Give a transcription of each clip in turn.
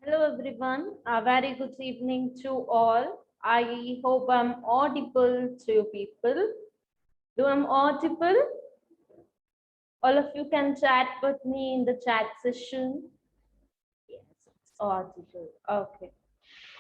Hello everyone, a very good evening to all. I hope I'm audible to you people. Do I'm audible? All of you can chat with me in the chat session. Yes, it's audible. Okay.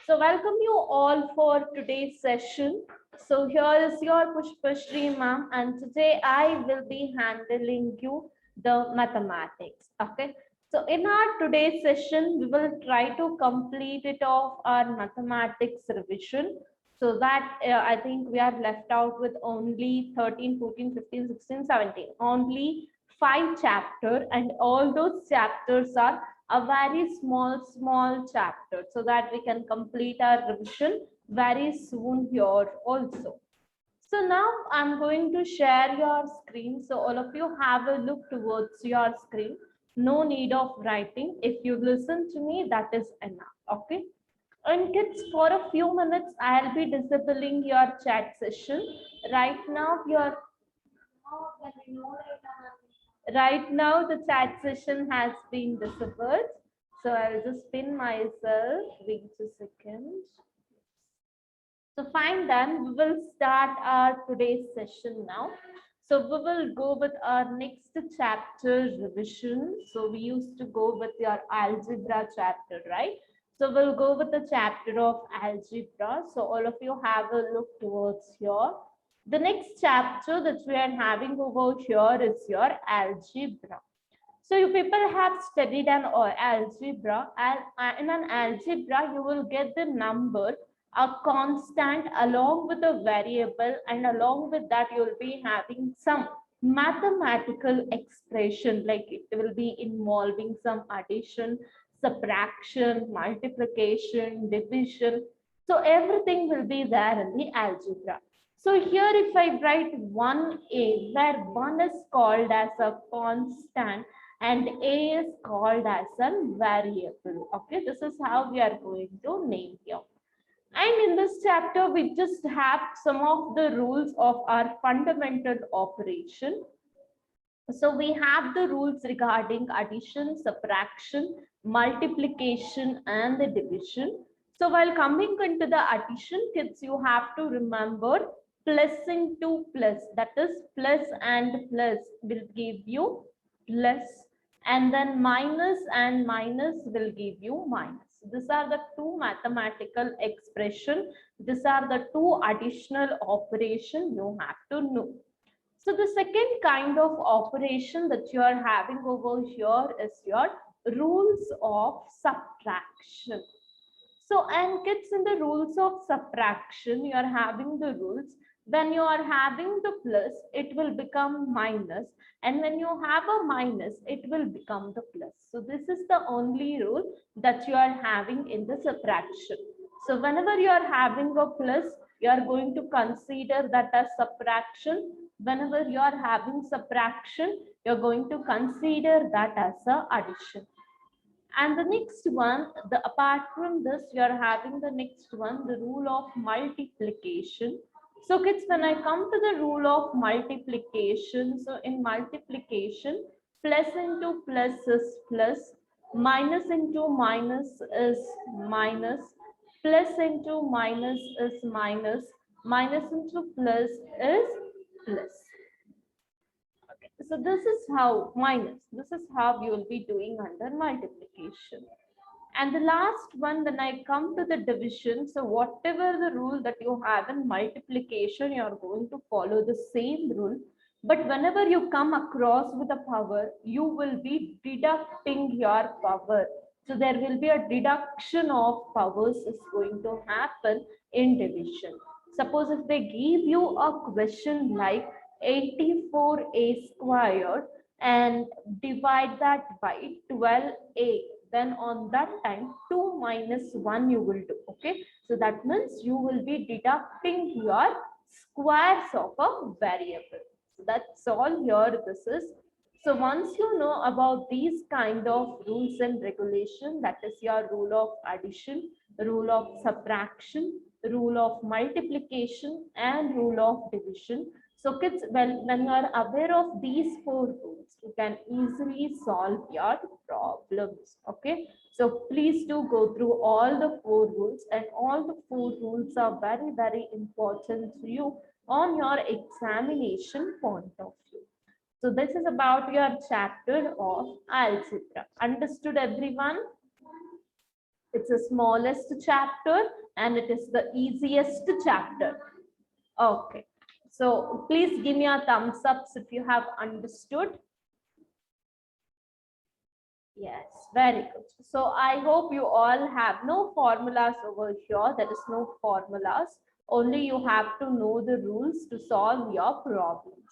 So welcome you all for today's session. So here is your Pushpashri ma'am, and today I will be handling you the mathematics. Okay. So in our today's session, we will try to complete it off our mathematics revision. So that I think we are left out with only 13, 14, 15, 16, 17. Only 5 chapters, and all those chapters are a very small chapter so that we can complete our revision very soon here also. So now I'm going to share your screen. So all of you have a look towards your screen. No need of writing. If you listen to me, that is enough. Okay. And kids, for a few minutes, I'll be disabling your chat session. Right now, your Right now, the chat session has been disabled. So I'll just pin myself. Wait a second. So fine then, we will start our today's session now. So we will go with our next chapter revision. So we used to go with your algebra chapter, right? So we'll go with the chapter of algebra. So all of you have a look towards here. The next chapter that we are having over here is your algebra. So you people have studied an algebra. In an algebra, you will get the number, a constant along with a variable, and along with that, you will be having some mathematical expression, like it will be involving some addition, subtraction, multiplication, division. So everything will be there in the algebra. So here if I write 1a, where 1 is called as a constant and a is called as a variable. Okay, this is how we are going to name here. And in this chapter, we just have some of the rules of our fundamental operation. So we have the rules regarding addition, subtraction, multiplication, and the division. So while coming into the addition, kids, you have to remember plus into plus. That is plus and plus will give you plus, and then minus and minus will give you minus. These are the two mathematical expression. These are the two additional operation you have to know. So the second kind of operation that you are having over here is your rules of subtraction. So, and kids, in the rules of subtraction, you are having the rules. When you are having the plus, it will become minus. And when you have a minus, it will become the plus. So this is the only rule that you are having in the subtraction. So whenever you are having a plus, you are going to consider that as subtraction. Whenever you are having subtraction, you're going to consider that as a addition. And the next one, apart from this, you are having the next one, the rule of multiplication. So kids, when I come to the rule of multiplication, so in multiplication, plus into plus is plus, minus into minus is minus, plus into minus is minus, minus into plus is plus. So this is how minus, this is how you will be doing under multiplication. And the last one, when I come to the division, so whatever the rule that you have in multiplication, you are going to follow the same rule. But whenever you come across with a power, you will be deducting your power. So there will be a deduction of powers is going to happen in division. Suppose if they give you a question like 84a squared and divide that by 12a, then on that time 2 minus 1 you will do. Okay, so that means you will be deducting your squares of a variable. So that's all here this is. So once you know about these kind of rules and regulation, that is your rule of addition, rule of subtraction, rule of multiplication, and rule of division. So kids, when you are aware of these four rules, you can easily solve your problems. Okay. So please do go through all the four rules, and all the four rules are very, very important to you on your examination point of view. So this is about your chapter of algebra. Understood everyone? It's the smallest chapter and it is the easiest chapter. Okay. So please give me a thumbs up if you have understood. Yes, very good. So I hope you all have no formulas over here. There is no formulas. Only you have to know the rules to solve your problems.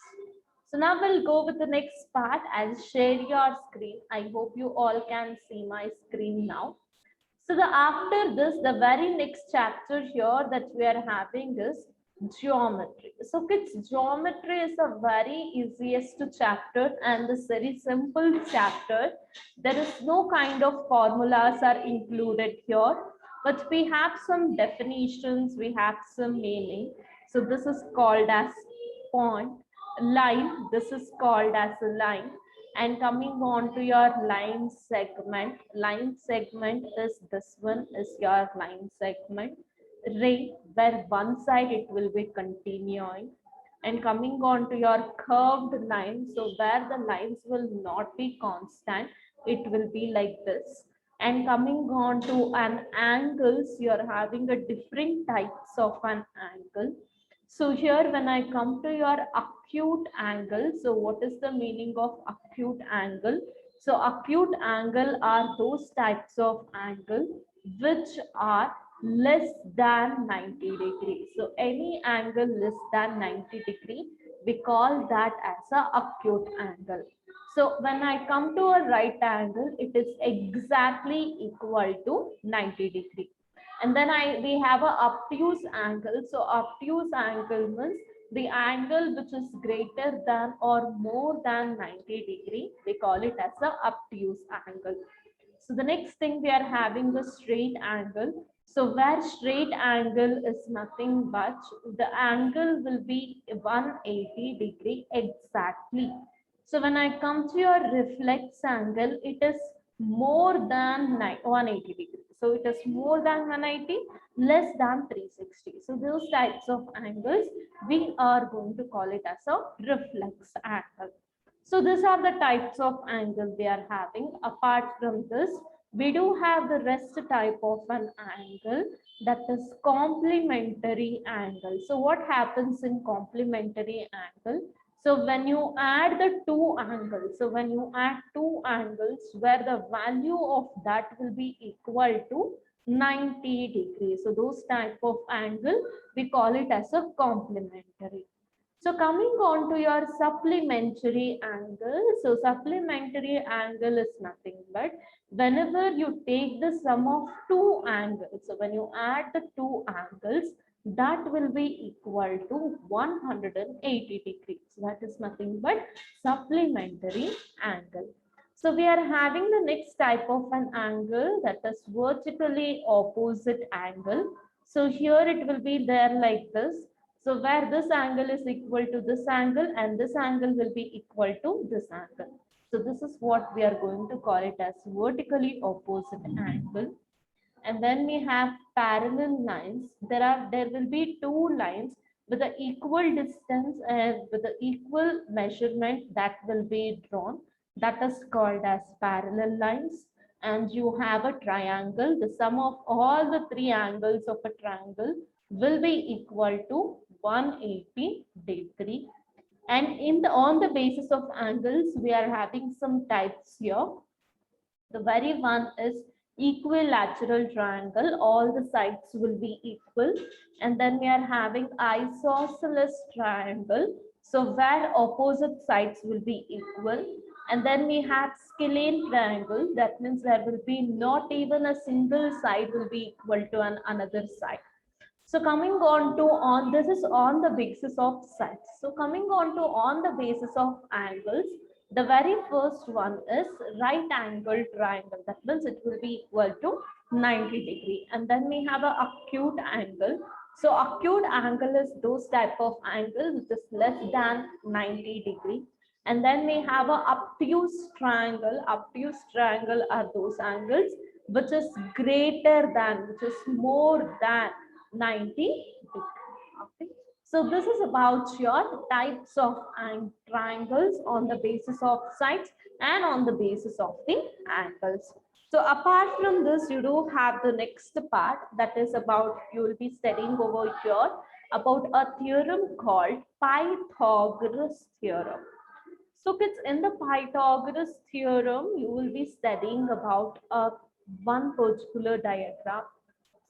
So now we'll go with the next part. I'll share your screen. I hope you all can see my screen now. So after this, the very next chapter here that we are having is geometry. So kids, geometry is a very easiest chapter and this very simple chapter. There is no kind of formulas are included here, but we have some definitions, we have some meaning. So this is called as point, line, this is called as a line. And coming on to your line segment is this one is your line segment. Ray, where one side it will be continuing. And coming on to your curved line, so where the lines will not be constant, it will be like this. And coming on to an angles, you're having a different types of an angle. So here when I come to your acute angle, so what is the meaning of acute angle? So acute angle are those types of angle which are less than 90 degrees. So any angle less than 90 degree, we call that as a acute angle. So when I come to a right angle, it is exactly equal to 90 degree. And then we have a obtuse angle. So obtuse angle means the angle which is greater than or more than 90 degree. We call it as a obtuse angle. So the next thing we are having the straight angle. So where straight angle is nothing but the angle will be 180 degree exactly. So when I come to your reflex angle, it is more than 180 degree. So it is more than 180, less than 360. So those types of angles, we are going to call it as a reflex angle. So these are the types of angles we are having. Apart from this, we do have the rest type of an angle, that is complementary angle. So what happens in complementary angle? So when you add the two angles, so when you add two angles where the value of that will be equal to 90 degrees. So those type of angle, we call it as a complementary. So coming on to your supplementary angle. So supplementary angle is nothing but whenever you take the sum of two angles. So when you add the two angles, that will be equal to 180 degrees. That is nothing but supplementary angle. So we are having the next type of an angle, that is vertically opposite angle. So here it will be there like this. So where this angle is equal to this angle and this angle will be equal to this angle. So this is what we are going to call it as vertically opposite angle. And then we have parallel lines. There will be two lines with the equal distance and with the equal measurement that will be drawn. That is called as parallel lines. And you have a triangle. The sum of all the three angles of a triangle will be equal to 180 degree. And on the basis of angles, we are having some types here. The very one is equilateral triangle. All the sides will be equal. And then we are having isosceles triangle. So where opposite sides will be equal. And then we have scalene triangle. That means there will be not even a single side will be equal to another side. So coming on this is on the basis of sides. So coming on the basis of angles, the very first one is right angle triangle. That means it will be equal to 90 degree. And then we have a acute angle. So acute angle is those type of angle which is less than 90 degree. And then we have a obtuse triangle. Obtuse triangle are those angles which is greater than, which is more than 90 degree. Okay. So this is about your types of triangles on the basis of sides and on the basis of the angles. So apart from this, you do have the next part that is about, you will be studying over here about a theorem called Pythagoras theorem. So kids, in the Pythagoras theorem, you will be studying about one particular diagram.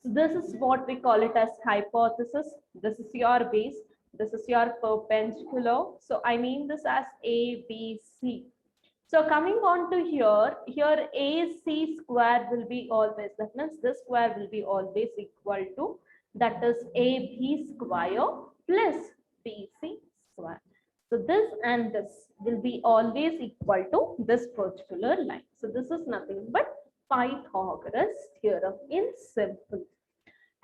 So this is what we call it as hypothesis. This is your base. This is your perpendicular. So I mean this as A, B, C. So coming on to here AC square will be always, that means this square will be always equal to, that is AB square plus BC square. So this and this will be always equal to this particular line. So this is nothing but Pythagoras theorem in simple.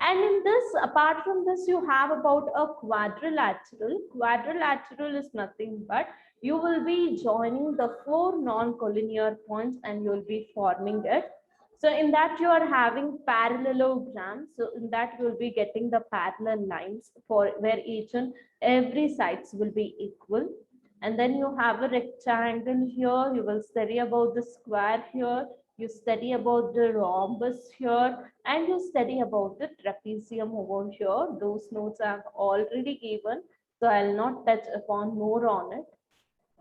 And in this, apart from this, you have about a quadrilateral. Quadrilateral is nothing but you will be joining the four non-collinear points and you will be forming it. So in that you are having parallelogram. So in that you will be getting the parallel lines for where each and every sides will be equal. And then you have a rectangle here. You will study about the square here. You study about the rhombus here, and you study about the trapezium over here. Those notes I have already given, so I'll not touch upon more on it.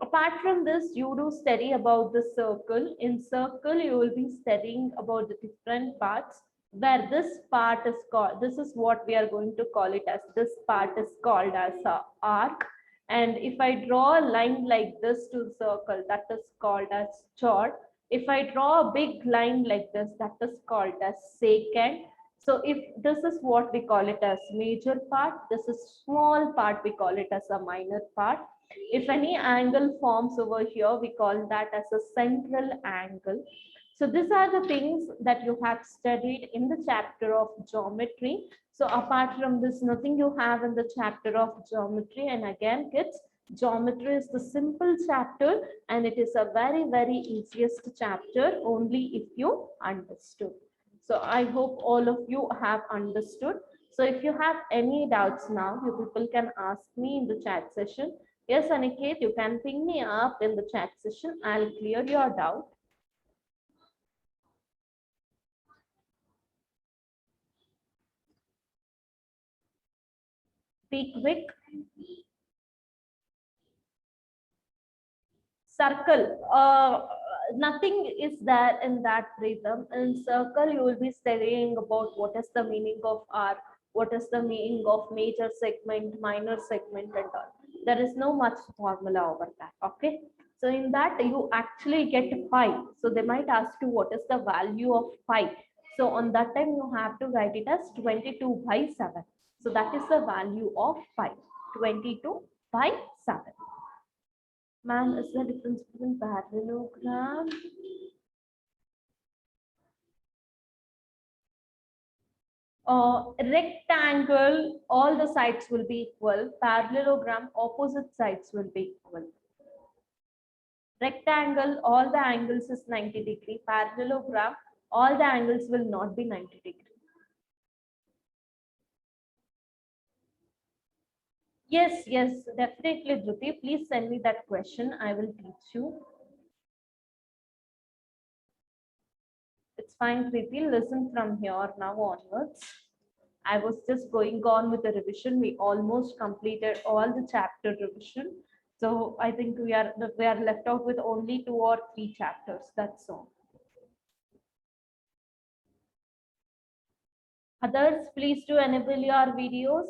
Apart from this, you do study about the circle. In circle, you will be studying about the different parts, where this part is called, this is what we are going to call it as, this part is called as a arc. And if I draw a line like this to the circle, that is called as chord. If I draw a big line like this, that is called as secant. So if this is what we call it as major part, this is small part, we call it as a minor part. If any angle forms over here, we call that as a central angle. So these are the things that you have studied in the chapter of geometry. So apart from this, nothing you have in the chapter of geometry. And again, kids, geometry is the simple chapter and it is a very, very easiest chapter only if you understood. So I hope all of you have understood. So if you have any doubts now, you people can ask me in the chat session. Yes, Aniket, you can ping me up in the chat session. I'll clear your doubt. Be quick. Circle. Nothing is there in that rhythm. In circle, you will be studying about what is the meaning of arc, what is the meaning of major segment, minor segment, and all. There is no much formula over that. Okay. So in that, you actually get pi. So they might ask you what is the value of pi. So on that time, you have to write it as 22 by 7. So that is the value of pi, 22 by 7. Ma'am, is the difference between parallelogram? Rectangle, all the sides will be equal. Parallelogram, opposite sides will be equal. Rectangle, all the angles is 90 degree. Parallelogram, all the angles will not be 90 degree. Yes, definitely, Dhruti. Please send me that question. I will teach you. It's fine, Preeti. Listen from here now onwards. I was just going on with the revision. We almost completed all the chapter revision. So I think we are left out with only 2 or 3 chapters. That's all. Others, please do enable your videos.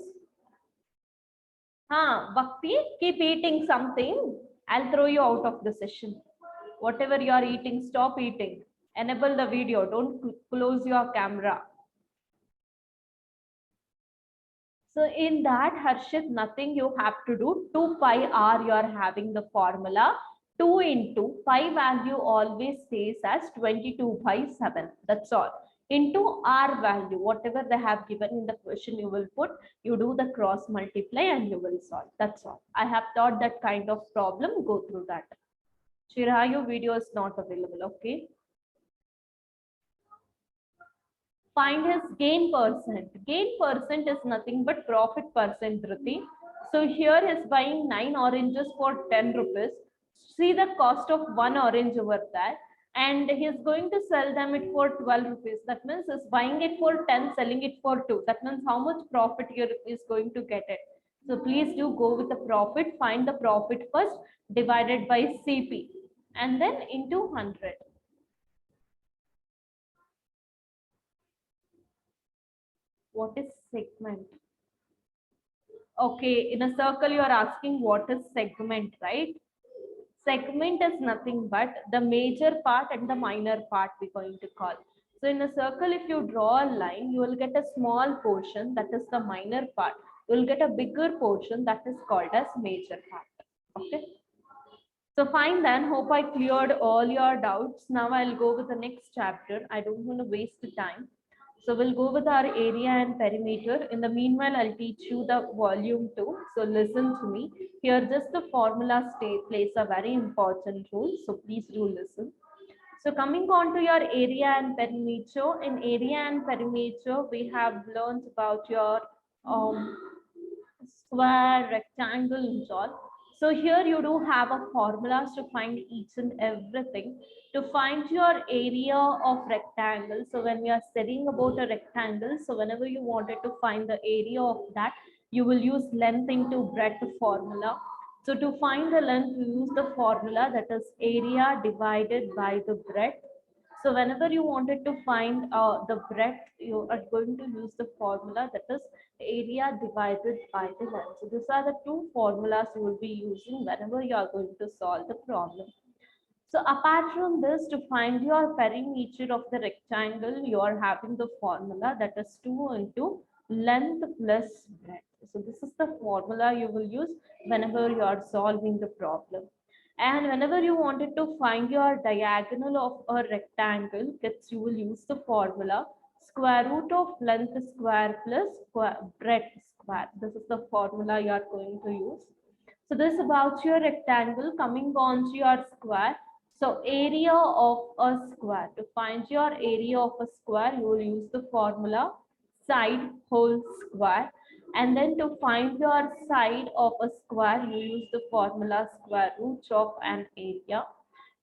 Bhakti, keep eating something. I'll throw you out of the session. Whatever you are eating, stop eating. Enable the video. Don't close your camera. So in that, Harshit, nothing you have to do. 2 pi r, you are having the formula. 2 into pi value always stays as 22 by 7. That's all. into R value, whatever they have given in the question, you will put, you do the cross multiply and you will solve. That's all. I have taught that kind of problem. Go through that. Shira, your video is not available. Okay. Find his gain percent. Gain percent is nothing but profit percent, Dhruti. So here he's buying 9 oranges for 10 rupees. See the cost of one orange over there. And he's going to sell them it for 12 rupees. That means he's buying it for 10, selling it for 2. That means how much profit here is going to get it. So please do go with the profit. Find the profit first, divided by CP. And then into 100. What is segment? Okay, in a circle, you are asking what is segment, right? Segment is nothing but the major part and the minor part we're going to call. So in a circle, if you draw a line, you will get a small portion, that is the minor part. You will get a bigger portion, that is called as major part. Okay. So fine then, hope I cleared all your doubts. Now I'll go with the next chapter. I don't want to waste the time. So we'll go with our area and perimeter. In the meanwhile, I'll teach you the volume 2. So listen to me. Here just the formula plays a very important role. So please do listen. So coming on to your area and perimeter. In area and perimeter, we have learned about your square, rectangle, and all. So here you do have a formulas to find each and everything. To find your area of rectangle, so when we are studying about a rectangle, so whenever you wanted to find the area of that, you will use length into breadth formula. So to find the length, you use the formula, that is area divided by the breadth. So whenever you wanted to find the breadth, you are going to use the formula, that is area divided by the length. So these are the two formulas you will be using whenever you are going to solve the problem. So apart from this, to find your perimeter of the rectangle, you are having the formula, that is 2 into length plus breadth. So this is the formula you will use whenever you are solving the problem. And whenever you wanted to find your diagonal of a rectangle, you will use the formula square root of length square plus breadth square. This is the formula you are going to use. So this is about your rectangle. Coming on to your square. So area of a square. To find your area of a square, you will use the formula side whole square. And then to find your side of a square, you use the formula square root of an area.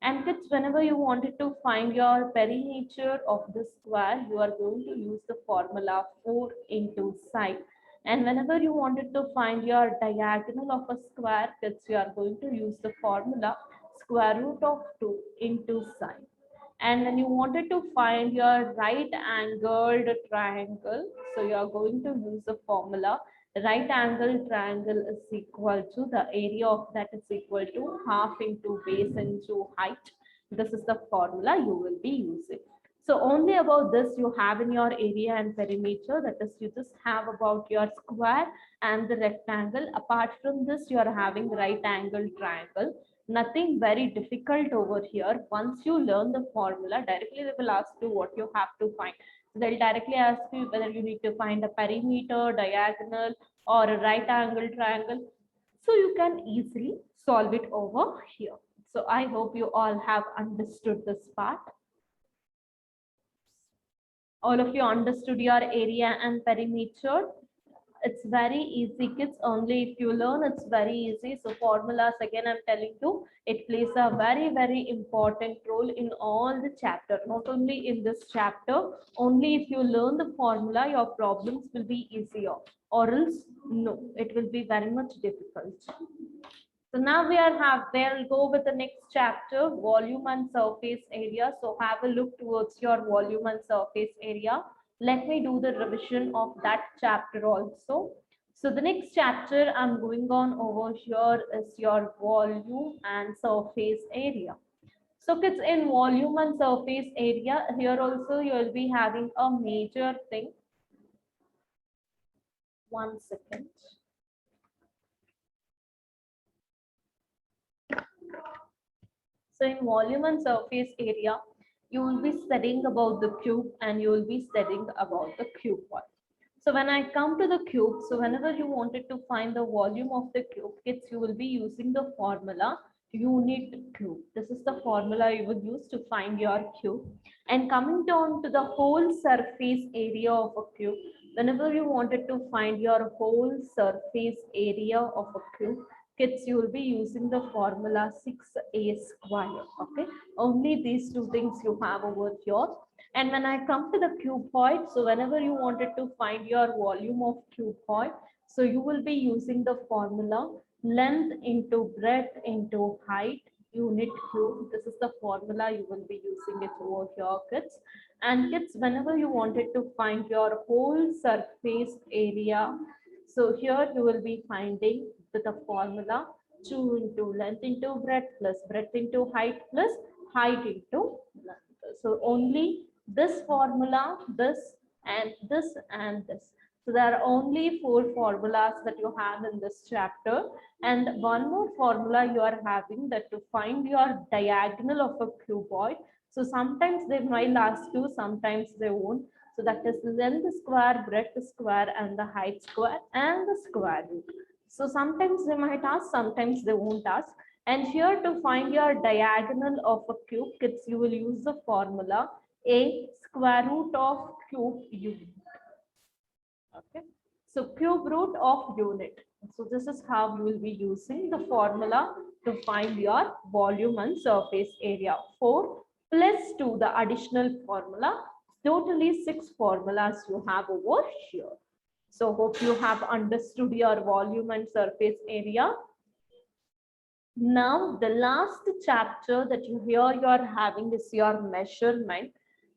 And kids, whenever you wanted to find your perimeter of the square, you are going to use the formula 4 into side. And whenever you wanted to find your diagonal of a square, kids, you are going to use the formula square root of 2 into side. And when you wanted to find your right angled triangle, so you are going to use the formula right angle triangle is equal to the area of that is equal to half into base into height. This is the formula you will be using. So only about this you have in your area and perimeter, that is you just have about your square and the rectangle. Apart from this, you are having right angle triangle. Nothing very difficult over here. Once you learn the formula, directly they will ask you what you have to find. So they'll directly ask you whether you need to find a perimeter, diagonal, or a right angle triangle. So you can easily solve it over here. So I hope you all have understood this part. All of you understood your area and perimeter. It's very easy, kids. Only if you learn, it's very easy. So formulas, again I'm telling you, it plays a very important role in all the chapter, not only in this chapter. Only if you learn the formula, your problems will be easier, or else no, it will be very much difficult. So now we'll go with the next chapter, volume and surface area. So have a look towards your volume and surface area. Let me do the revision of that chapter also. So the next chapter I'm going on over here is your volume and surface area. So kids, in volume and surface area, here also you will be having a major thing. 1 second. So in volume and surface area, you will be studying about the cube and you will be studying about the cuboid. So when I come to the cube, so whenever you wanted to find the volume of the cube, kids, you will be using the formula unit cube. This is the formula you will use to find your cube. And coming down to the whole surface area of a cube, whenever you wanted to find your whole surface area of a cube, kids, you will be using the formula 6a square. Okay, only these two things you have over here. And when I come to the cuboid, so whenever you wanted to find your volume of cuboid, so you will be using the formula length into breadth into height unit cube. This is the formula you will be using it over here, kids. And kids, whenever you wanted to find your whole surface area, so here you will be finding with the formula 2 into length into breadth plus breadth into height plus height into length. So only this formula, this and this and this. So there are only 4 formulas that you have in this chapter, and one more formula you are having, that to find your diagonal of a cuboid. So sometimes they might ask you, sometimes they won't. So that is length square, breadth square, and the height square, and the square root. So sometimes they might ask, sometimes they won't ask. And here to find your diagonal of a cube, kids, you will use the formula a square root of cube unit. Okay, so cube root of unit. So this is how you will be using the formula to find your volume and surface area. 4 plus 2, the additional formula. Totally 6 formulas you have over here. So hope you have understood your volume and surface area. Now the last chapter that you are having is your measurement.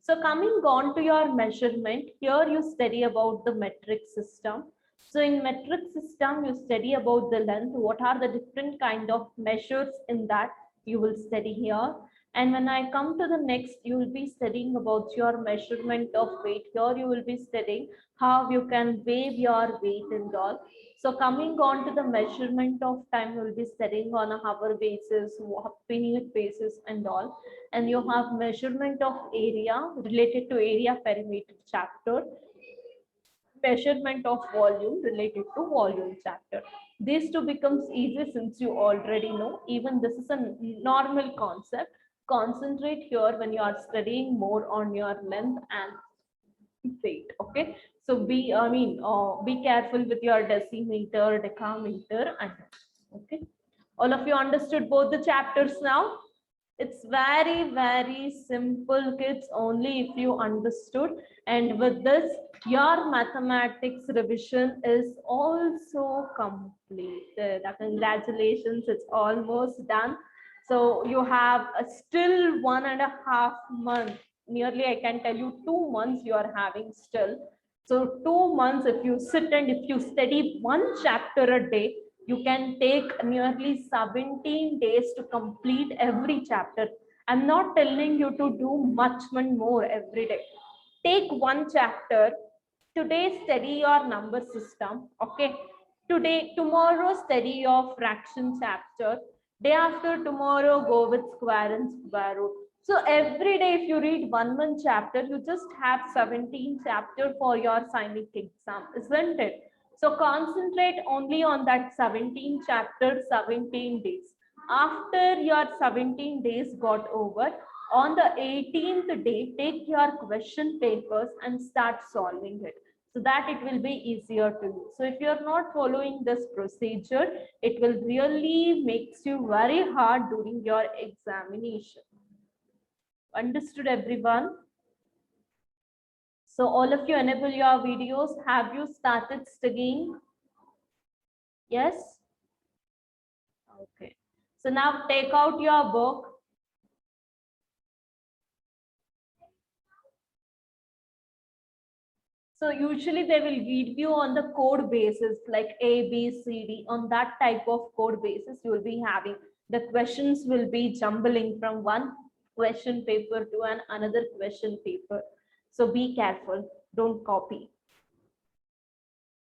So coming on to your measurement, here you study about the metric system. So in metric system, you study about the length. What are the different kind of measures in that you will study here. And when I come to the next, you will be studying about your measurement of weight. Here you will be studying how you can weigh your weight and all. So coming on to the measurement of time, you will be studying on a hour basis, minute basis and all. And you have measurement of area related to area perimeter chapter, measurement of volume related to volume chapter. These two becomes easy since you already know. Even this is a normal concept. Concentrate here when you are studying more on your length and weight. Okay, so be careful with your decimeter, decameter, and okay. All of you understood both the chapters now? It's very, very simple, kids, only if you understood. And with this, your mathematics revision is also completed. Congratulations, it's almost done. So you have still 1.5 months. Nearly, I can tell you 2 months you are having still. So 2 months, if you sit and if you study one chapter a day, you can take nearly 17 days to complete every chapter. I'm not telling you to do much more every day. Take one chapter. Today, study your number system. Okay. Tomorrow, study your fraction chapter. Day after tomorrow, go with square and square root. So every day, if you read one chapter, you just have 17 chapter for your CIMIC exam, isn't it? So concentrate only on that 17 chapter, 17 days. After your 17 days got over, on the 18th day, take your question papers and start solving it, so that it will be easier to you. So if you're not following this procedure, it will really makes you very hard during your examination. Understood, everyone? So all of you enable your videos. Have you started studying? Yes? Okay. So now take out your book. So usually they will give you on the code basis like A, B, C, D. On that type of code basis, you will be having the questions will be jumbling from one question paper to another question paper. So be careful, don't copy.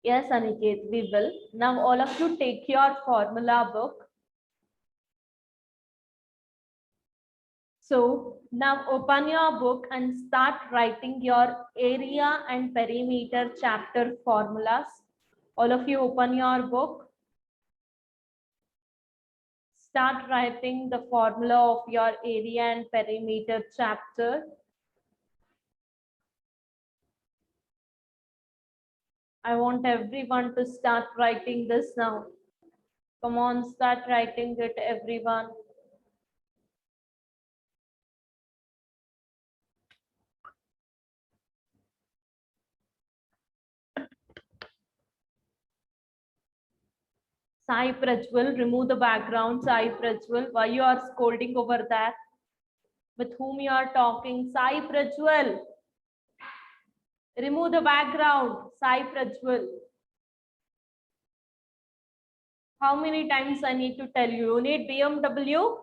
Yes, Aniket, we will. Now all of you take your formula book. So now open your book and start writing your area and perimeter chapter formulas. All of you open your book. Start writing the formula of your area and perimeter chapter. I want everyone to start writing this now. Come on, start writing it, everyone. Sai Prajwal, remove the background. Sai Prajwal, why you are scolding over there? With whom you are talking? Sai Prajwal. Remove the background. Sai Prajwal. How many times I need to tell you? You need BMW?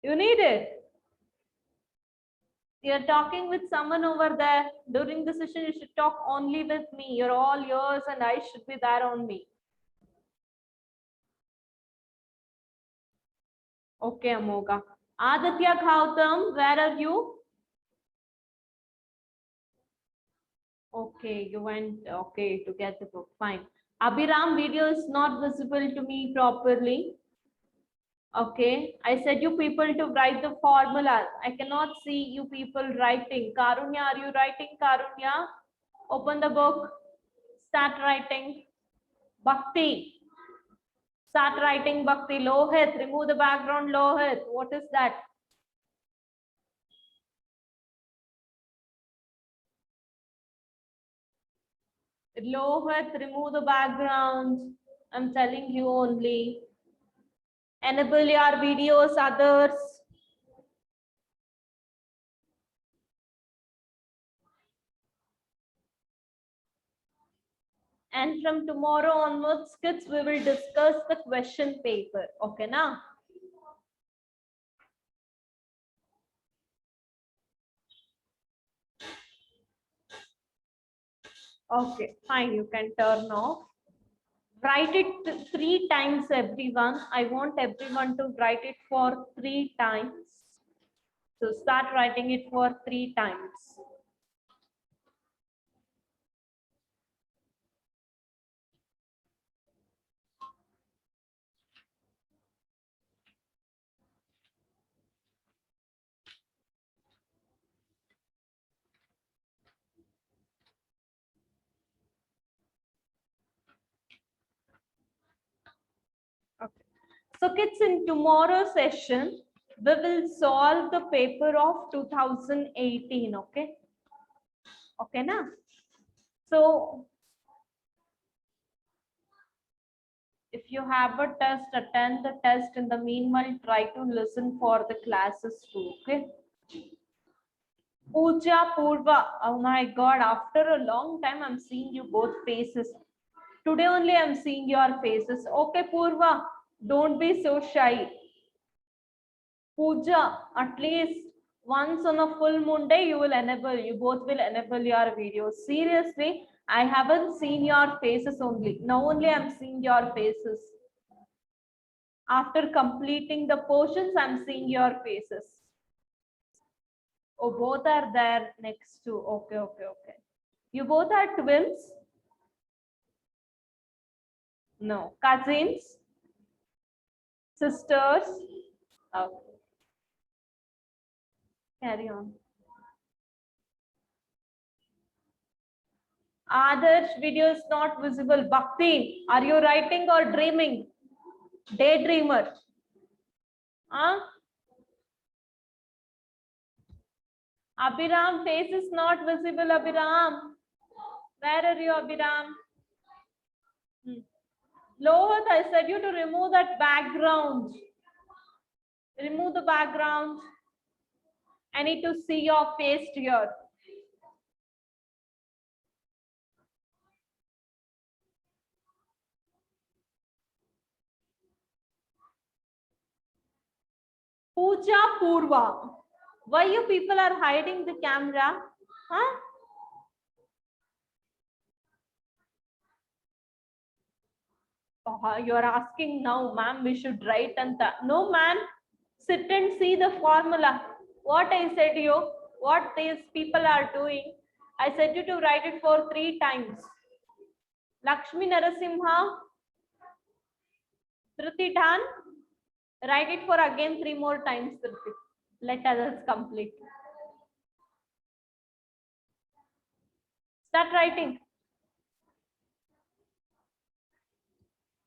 You need it. You're talking with someone over there. During the session, you should talk only with me. You're all yours and I should be there on me. Okay, Amoga. Aditya Gautam, where are you? Okay, you went, okay, to get the book, fine. Abhiram, video is not visible to me properly. Okay, I said you people to write the formulas. I cannot see you people writing. Karunya, are you writing, Karunya? Open the book, start writing. Bhakti, start writing Bhakti. Lohit, remove the background, Lohit. What is that? Lohit, remove the background. I'm telling you only. Enable your videos, others. And from tomorrow onwards, kids, we will discuss the question paper. Okay, now? Okay, fine. You can turn off. Write it 3 times, everyone. I want everyone to write it for 3 times. So start writing it for 3 times. Okay. So kids, in tomorrow's session, we will solve the paper of 2018. Okay. Okay, na? So if you have a test, attend the test. In the meanwhile, try to listen for the classes too. Okay. Pooja, Purva. Oh my God. After a long time, I'm seeing you both faces. Today only I'm seeing your faces. Okay, Purva. Don't be so shy. Pooja, at least once on a full moon day, you will enable, you both will enable your videos. Seriously, I haven't seen your faces only. Now only I'm seeing your faces. After completing the portions, I'm seeing your faces. Oh, both are there next to. Okay, okay, okay. You both are twins? No. Cousins? Sisters? Okay. Carry on. Others video is not visible. Bhakti, are you writing or dreaming? Daydreamer. Huh? Abhiram, face is not visible, Abhiram. Where are you, Abhiram? Lohit, I said you to remove that background. Remove the background. I need to see your face here. Pooja Purva. Why you people are hiding the camera? Huh? Oh, you are asking now, ma'am, we should write and that. No, man. Sit and see the formula. What I said you, what these people are doing. I said you to write it for 3 times. Lakshmi Narasimha, Dhruti done. Write it for again 3 more times, Dhruti. Let others complete. Start writing.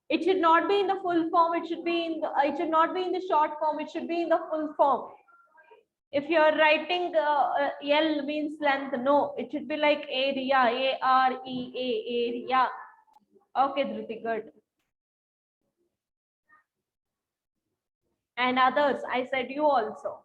It should not be in the full form. It should be in the, it should not be in the short form. It should be in the full form. If you are writing L means length, no, it should be like area, area, area. Okay, Dhruti, good. And others, I said you also.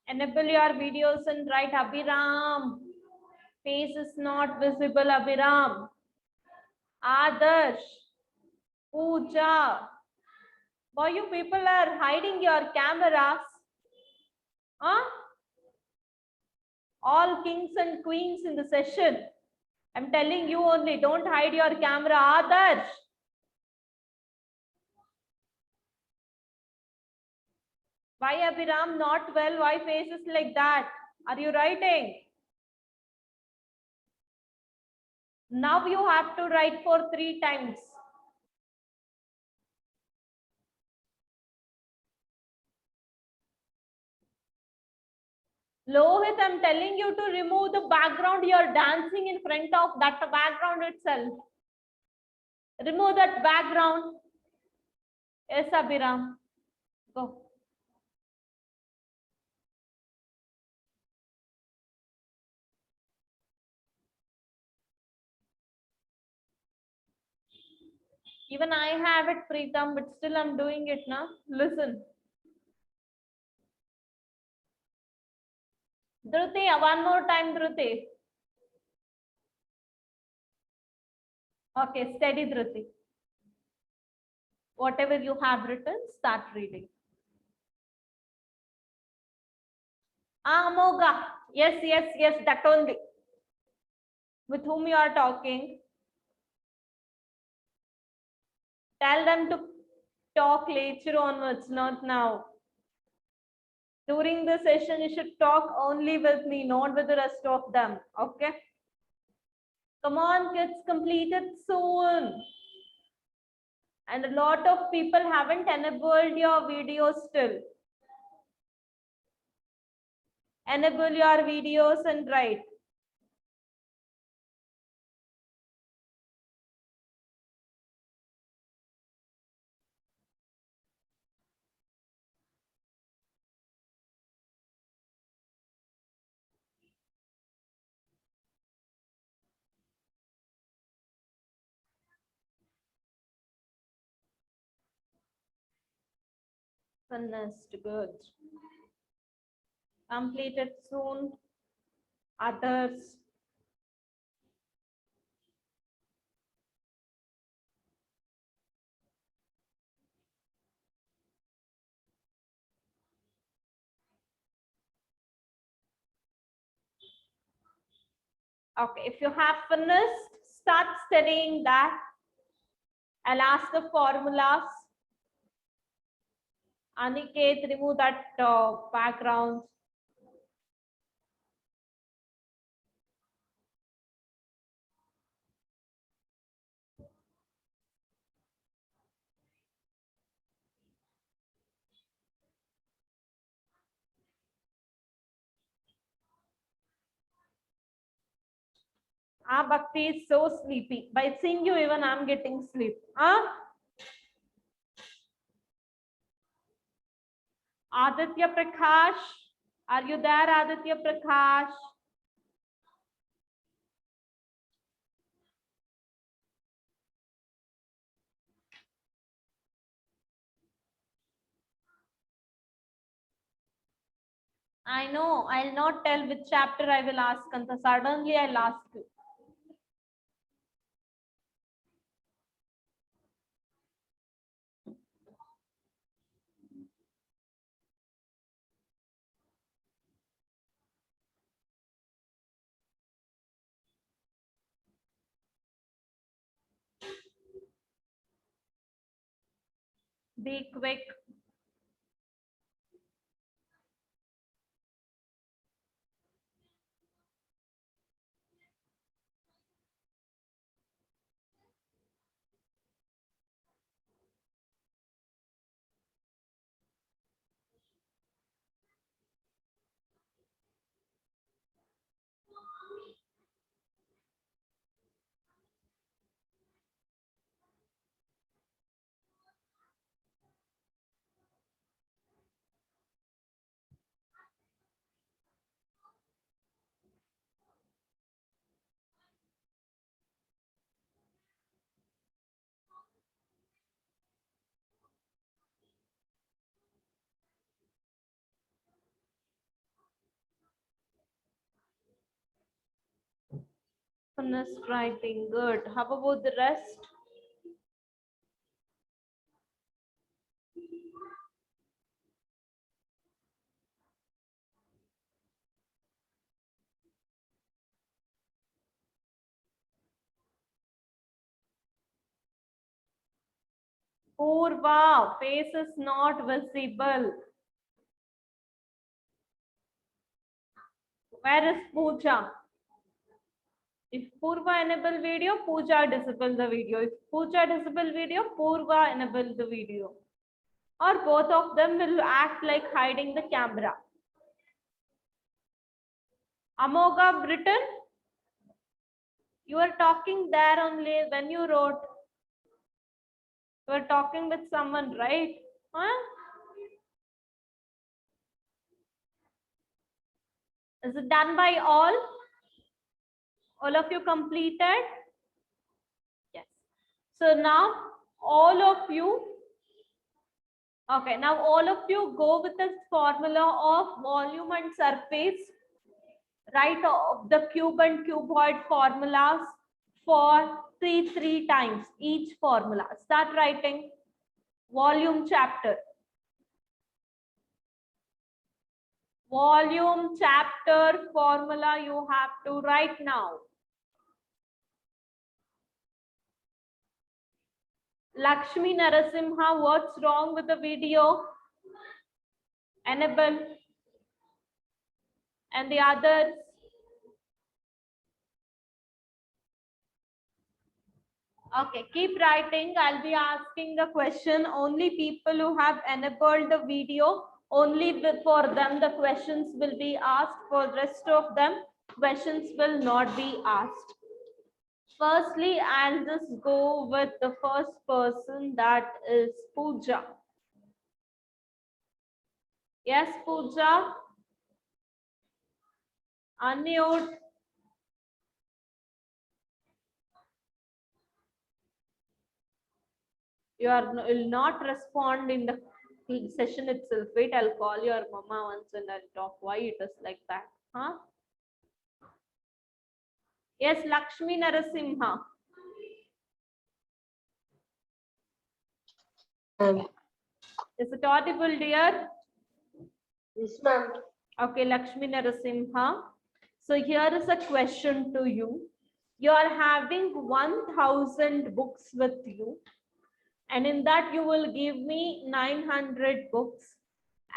Enable your videos and write Abhiram. Face is not visible, Abhiram. Adarsh. Pooja. Why you people are hiding your cameras? Huh? All kings and queens in the session. I'm telling you only, don't hide your camera. Adarsh. Why Abhiram not well? Why faces like that? Are you writing? Now you have to write for 3 times. Lohit, I'm telling you to remove the background. You're dancing in front of that background itself. Remove that background. Yes, Abhiram. Go. Even I have it, Preetam, but still I'm doing it now. Listen. Dhruti, one more time, Dhruti. Okay, steady, Dhruti. Whatever you have written, start reading. Amoga. Yes, yes, yes, that only. With whom you are talking. Tell them to talk later onwards, not now. During the session, you should talk only with me, not with the rest of them. Okay? Come on, kids, complete it soon. And a lot of people haven't enabled your video still. Enable your videos and write. Finished, good. Complete it soon. Others. Okay, if you have finished, start studying that. I'll ask the formulas. Aniket, remove that background. Ah, Bhakti is so sleepy. By seeing you, even I'm getting sleep. Aditya Prakash, are you there, Aditya Prakash? I know, I'll not tell which chapter I will ask, Kanta. Suddenly I'll ask you. Be quick. Finished writing. Good. How about the rest? Purva, face is not visible. Where is Pooja? If Purva enable video, Pooja disable the video. If Pooja disable video, Purva enable the video. Or both of them will act like hiding the camera. Amoga Britain, you are talking there only when you wrote. You are talking with someone, right? Huh? Is it done by all? All of you completed? Yes. So now all of you, okay, now all of you go with the formula of volume and surface. Write the cube and cuboid formulas for three times each formula. Start writing volume chapter. Volume chapter formula you have to write now. Lakshmi Narasimha, what's wrong with the video? Enable. And the others? Okay, keep writing. I'll be asking the question. Only people who have enabled the video, only for them the questions will be asked. For the rest of them, questions will not be asked. Firstly, I'll just go with the first person, that is Pooja. Yes, Pooja. Unmute. You will not respond in the session itself. Wait, I'll call your mama once and I'll talk why it is like that. Huh? Yes, Lakshmi Narasimha. Is it audible, dear? Yes, ma'am. Okay, Lakshmi Narasimha. So here is a question to you. You are having 1000 books with you, and in that you will give me 900 books.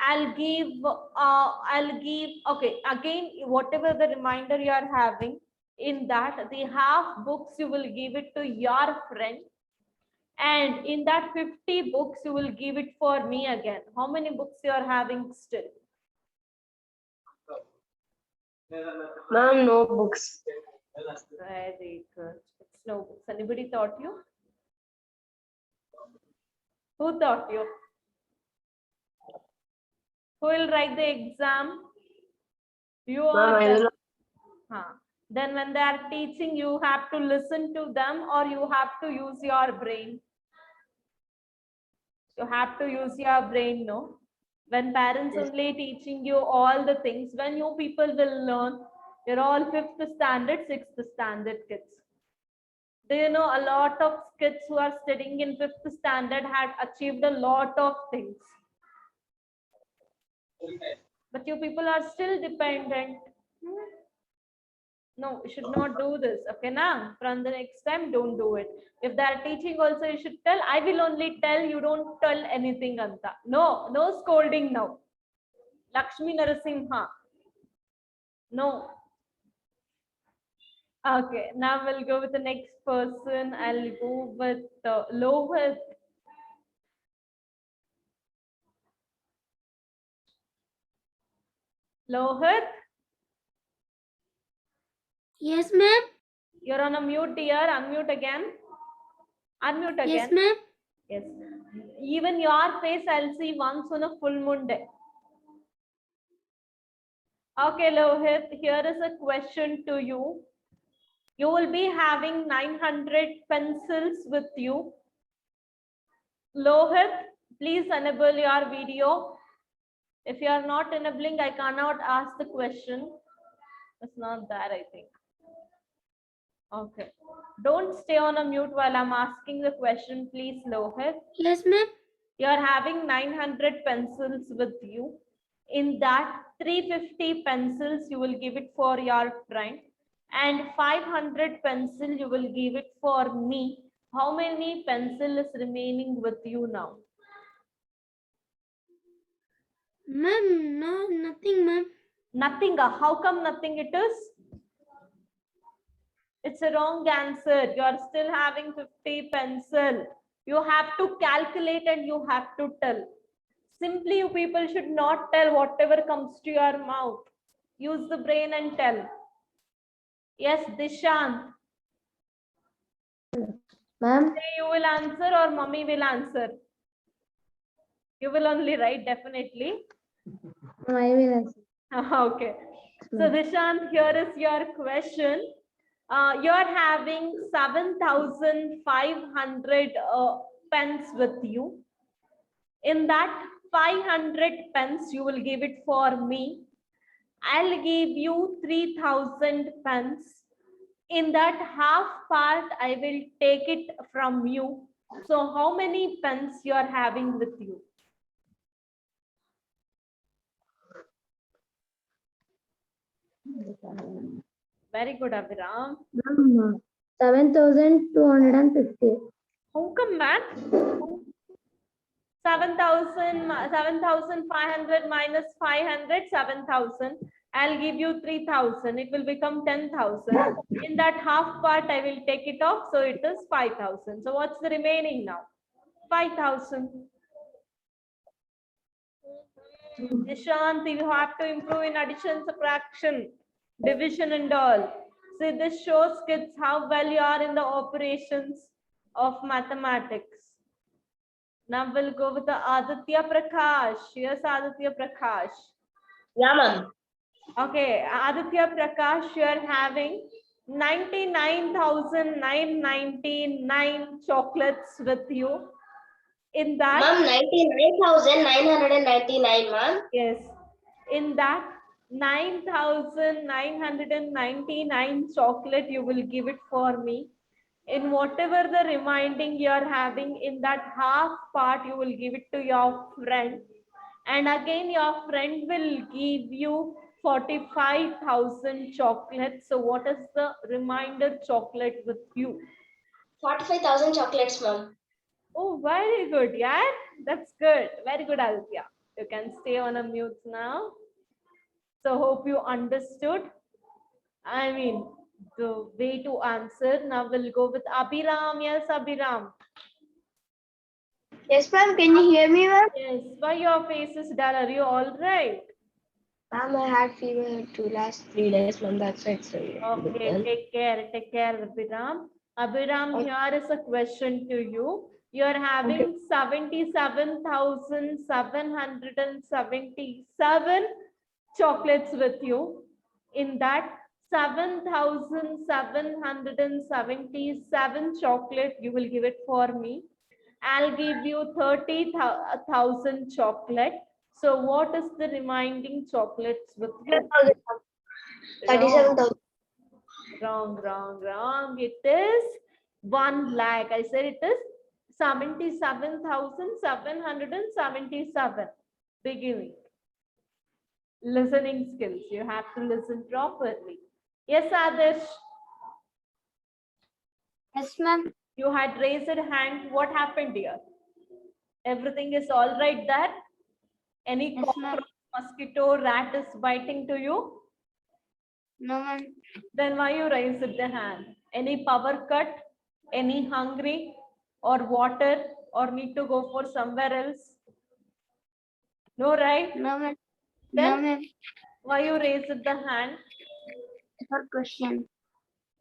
I'll give, okay, again, whatever the reminder you are having, in that the half books you will give it to your friend, and in that 50 books you will give it for me again. How many books you are having still? Ma'am, no books. Very good. It's no books. Anybody taught you? Who taught you? Who will write the exam? You Ma'am, or I will them? not. Huh. Then when they are teaching, you have to listen to them or you have to use your brain. You have to use your brain, no? When parents Yes. only teaching you all the things, when you people will learn, you're all 5th standard, 6th standard kids. Do you know a lot of kids who are studying in 5th standard had achieved a lot of things? But you people are still dependent. No, you should not do this. Okay, now from the next time, don't do it. If they are teaching also, you should tell. I will only tell. You don't tell anything, Anta. No, no scolding now. Lakshmi Narasimha. No. Okay, now we'll go with the next person. I'll go with Lohit. Lohit, Yes, ma'am. you're on a mute, dear. Unmute again. Unmute again. Yes, ma'am. Yes. Even your face I'll see once on a full moon day. Okay, Lohit, here is a question to you. You will be having 900 pencils with you. Lohit, please enable your video. If you are not enabling, I cannot ask the question. It's not that, I think. Okay. Don't stay on a mute while I'm asking the question, please, Lohit. Yes, ma'am. You are having 900 pencils with you. In that, 350 pencils you will give it for your friend, and 500 pencil you will give it for me. How many pencil is remaining with you now? Ma'am, no, nothing, ma'am. Nothing. How come nothing it is? It's a wrong answer. You are still having 50 pencil. You have to calculate and you have to tell. Simply, you people should not tell whatever comes to your mouth. Use the brain and tell. Yes, Dishant. Ma'am, Say you will answer or mommy will answer? You will only write, definitely. I will answer. Okay. So Dishant, here is your question. You're having 7,500 pens with you. In that 500 pens, you will give it for me. I'll give you 3,000 pens. In that half part, I will take it from you. So how many pens you are having with you? Very good, Abhiram. 7,250. How come, man? 7,500 minus 500, 7,000. I'll give you 3,000. It will become 10,000. In that half part, I will take it off. So it is 5,000. So what's the remaining now? 5,000. Nishant, you have to improve in addition, subtraction, division and all. See, this shows kids how well you are in the operations of mathematics. Now we'll go with the Aditya Prakash. Yes, Aditya Prakash. Yeah, ma'am. Okay, Aditya Prakash, you are having 99,999 chocolates with you. In that, Ma'am, 99,999, ma'am. yes, in that 9,999 chocolate, you will give it for me. In whatever the remaining you are having, in that half part, you will give it to your friend. And again, your friend will give you 45,000 chocolates. So what is the remainder chocolate with you? 45,000 chocolates, ma'am. Oh, very good. Yeah, that's good. Very good, Althea. You can stay on a mute now. So hope you understood. I mean, the way to answer. Now we'll go with Abhiram. Yes, Abhiram. Yes, ma'am. Can you hear me, ma'am? Yes. Why your face is dull? Are you all right? Ma'am, I had fever to last 3 days, ma'am. That's why it's Okay, take care, Abhiram. Abhiram, Okay. here is a question to you. You're having 77,777 chocolates with you. In that 7,777 chocolate, you will give it for me. I'll give you 30,000 chocolate. So what is the remaining chocolates with you? 37,000. Wrong. It is 1 lakh. I said it is 77,777. Beginning. Listening skills. You have to listen properly. Yes, Adarsh. Yes, ma'am. You had raised a hand. What happened here? Everything is all right there? Any Yes, ma'am. cockroach, mosquito, rat is biting to you? No, ma'am. Then why you raised the hand? Any power cut? Any hungry or water or need to go for somewhere else? No, right? No, ma'am. Then No, ma'am. why you raised the hand? For question.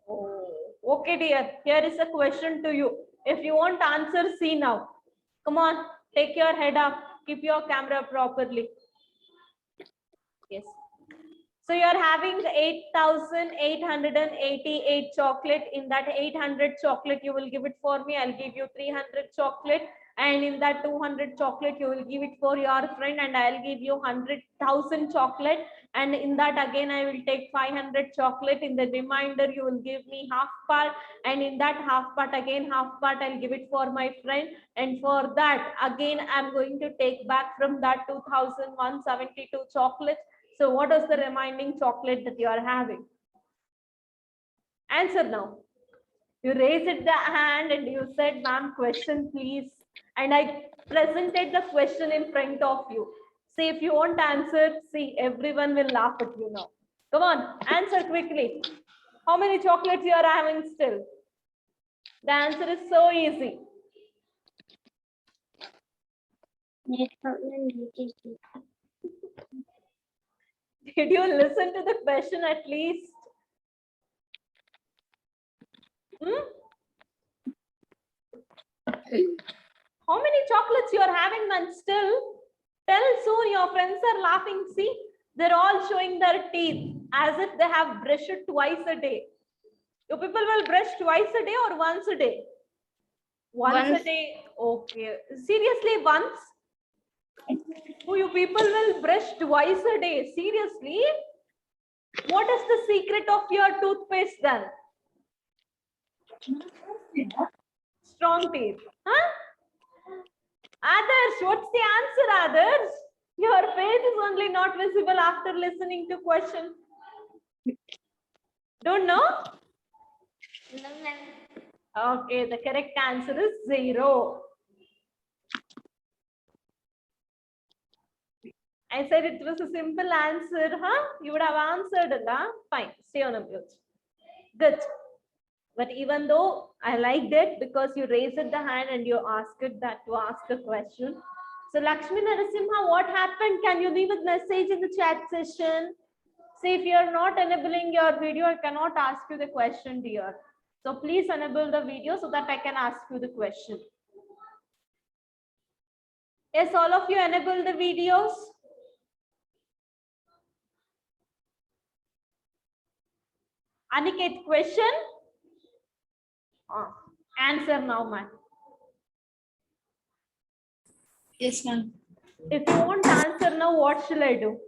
Oh, okay, dear. Here is a question to you. If you want answer, see now. Come on, take your head up. Keep your camera properly. Yes. So you're having 8,888 chocolate. In that 800 chocolate, you will give it for me. I'll give you 300 chocolate. And in that 200 chocolate, you will give it for your friend. And I'll give you 100,000 chocolate. And in that again, I will take 500 chocolate. In the remainder, you will give me half part. And in that half part, again, half part, I'll give it for my friend. And for that, again, I'm going to take back from that 2,172 chocolates. So what is the remaining chocolate that you are having? Answer now. You raised the hand and you said, ma'am, question please. And I presented the question in front of you. See, if you won't answer, see, everyone will laugh at you now. Come on, answer quickly. How many chocolates you are having still? The answer is so easy. 8,000. Did you listen to the question at least? How many chocolates you are having, man? Still, tell soon. Your friends are laughing. See, they're all showing their teeth as if they have brushed twice a day. You people will brush twice a day or once a day? Once a day. Okay. Seriously, once? Oh, you people will brush twice a day. Seriously? What is the secret of your toothpaste then? Strong teeth. Huh? Others, what's the answer, others? Your face is only not visible after listening to question. Don't know? No, ma'am. Okay, the correct answer is 0. I said it was a simple answer, huh? You would have answered, huh? Fine, stay on a mute. Good. But even though I liked it because you raised the hand and you asked it that to ask a question. So Lakshmi Narasimha, what happened? Can you leave a message in the chat session? See, if you're not enabling your video, I cannot ask you the question, dear. So please enable the video so that I can ask you the question. Yes, all of you enable the videos. Aniket, question? Answer now, man. Yes, ma'am. If you won't answer now, what shall I do?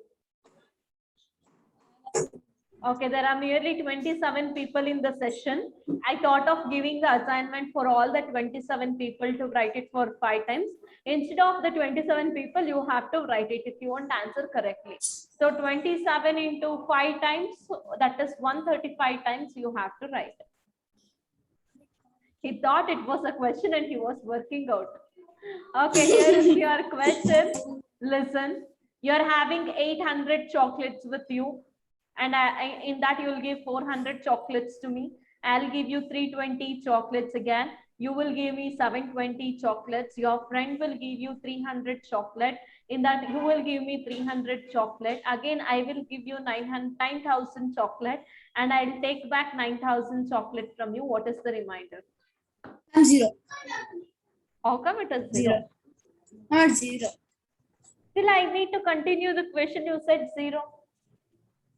Okay, there are nearly 27 people in the session. I thought of giving the assignment for all the 27 people to write it for 5 times. Instead of the 27 people, you have to write it if you won't answer correctly. So 27 into 5 times, that is 135 times you have to write. He thought it was a question and he was working out. Okay, here is your question. Listen, you're having 800 chocolates with you. And in that you will give 400 chocolates to me. I'll give you 320 chocolates again. You will give me 720 chocolates. Your friend will give you 300 chocolate. In that, you will give me 300 chocolate. Again, I will give you 9,000 chocolate, and I'll take back 9,000 chocolate from you. What is the remainder? I'm 0. How come it is 0? 0. Not 0. Still, I need to continue the question. You said 0.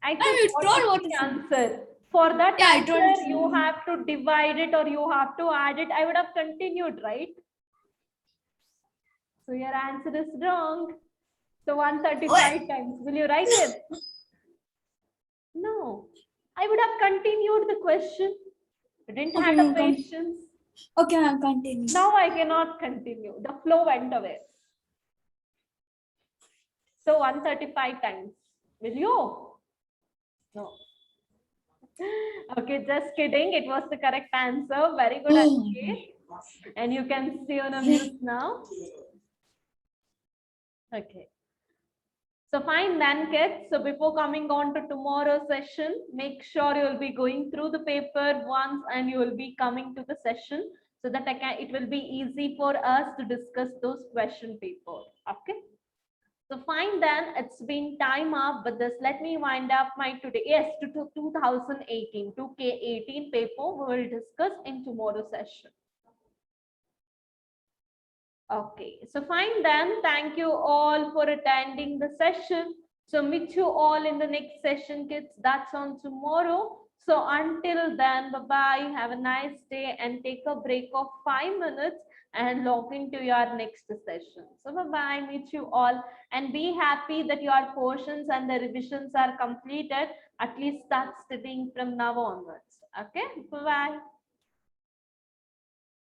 I you think what told is what the is it? answer? For that Yeah, I told answer, you. you have to divide it or you have to add it. I would have continued, right? So your answer is wrong. So 135 times. Will you write it? No. I would have continued the question. I didn't Okay, have the ma'am, patience. Okay, I'm continuing. Now I cannot continue. The flow went away. So 135 times. Will you? No. Okay, just kidding. It was the correct answer. Very good, Oh. Aniket. And you can see on a mute now. Okay. So fine then, kids. So before coming on to tomorrow's session, make sure you'll be going through the paper once and you will be coming to the session so that it will be easy for us to discuss those question paper. Okay. So fine then, it's been time up, but this let me wind up my today. Yes, to 2018, 2K18 paper we will discuss in tomorrow's session. Okay, so fine then. Thank you all for attending the session. So meet you all in the next session, kids. That's on tomorrow. So until then, bye-bye. Have a nice day and take a break of 5 minutes and log into your next session. So bye-bye. Meet you all and be happy that your portions and the revisions are completed. At least start studying from now onwards. Okay, bye-bye.